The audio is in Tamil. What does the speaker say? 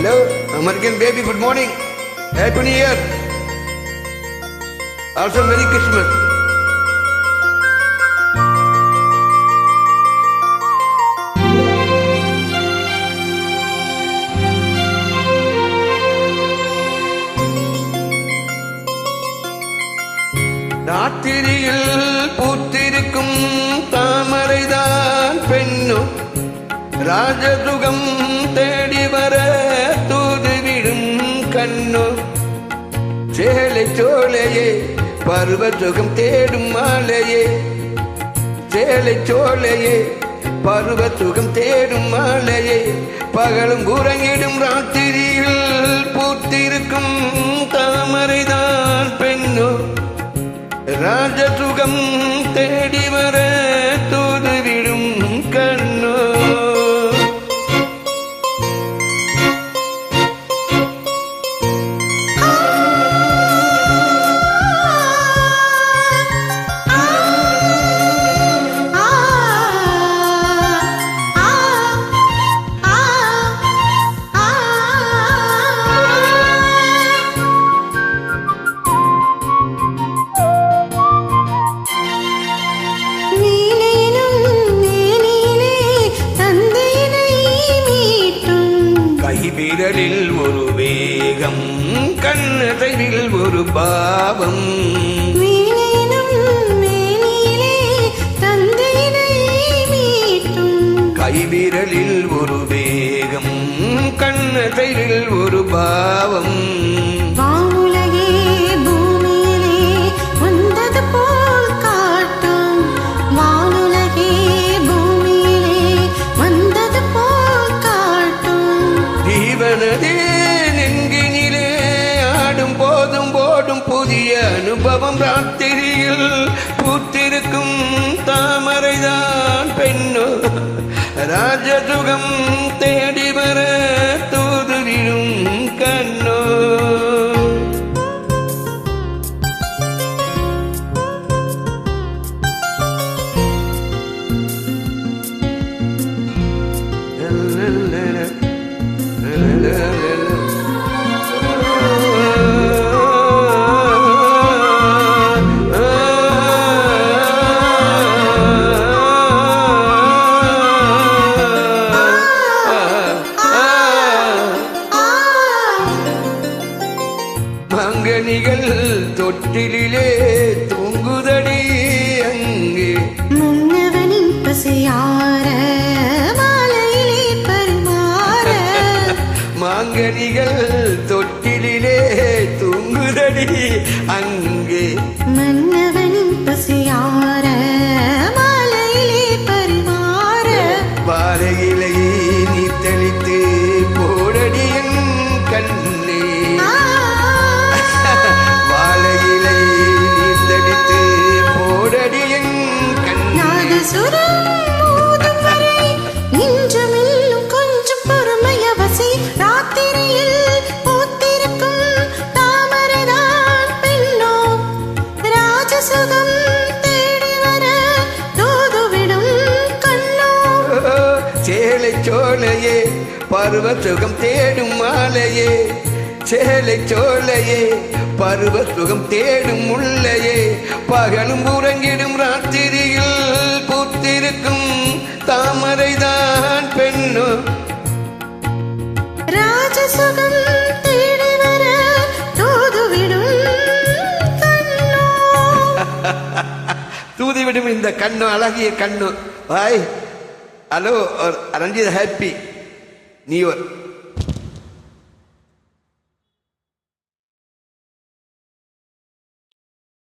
Hello, American baby, good morning. Happy New Year. Also Merry Christmas. ராத்திரியில் பூத்திருக்கும் தாமரைதான் பெண்ணோ ராஜதுகம் தேடி வர தூதுவிடும் கண்ணோ சேலை சோலையே பருவசுகம் தேடும் மாலையே சேலை சோலையே பருவசுகம் தேடும் மாலையே பகலும் உறங்கிடும் ராத்திரியில் பூத்திருக்கும் தாமரைதான் பெண்ணோ ராஜசுகம் தேடி வர தூதுவிடும் கண்ணோ விரலில் ஒரு வேகம் கண்ணசைவில் ஒரு பாவம் கைவிரலில் ஒரு வேகம் கண்ணசைவில் ஒரு பாவம் நெஞ்சினிலே ஆடும் போதும் போடும் புதிய அனுபவம் ராத்திரியில் பூத்திருக்கும் தாமரைதான் பெண்ணோ ராஜசுகம் தேடி வர தூதுவிடும் கண்ணோ மங்கனிகள் தொட்டிலே தூங்குதடி அங்கே மன்னவனின் பசியார மாலையிலே பரிமாற மாங்கனிகள் தொட்டிலே தூங்குதடி அங்கே மன்னவனின் பசியார மாலையிலே பரிமாற பாறையிலே நீ தெளித்து போடடி என் கண்ணே வாழையிலே நீ தெளித்து போடடி என் கண்ணே கொஞ்சம் பொறுமையவசி ராத்திரியில் பூத்திருக்கும் தாமரைதான் பெண்ணோ ராஜசுகம் தேடி வர தூதுவிடும் கண்ணோ சேலை சோலையே பருவசுகம் தேடும் மாலையே சேலை சோலையே பருவசுகம் தேடும் முல்லையே பகலும் உறங்கிடும் ராத்திரியில் பூத்திருக்கும் தாமரைதான் பெண்ணோ ராஜசுகம் தேடி வர தூதுவிடும் கண்ணோ தூதிவிடும் இந்த கண்ணோ அழகிய கண்ணோ bye hello Ranjith happy new year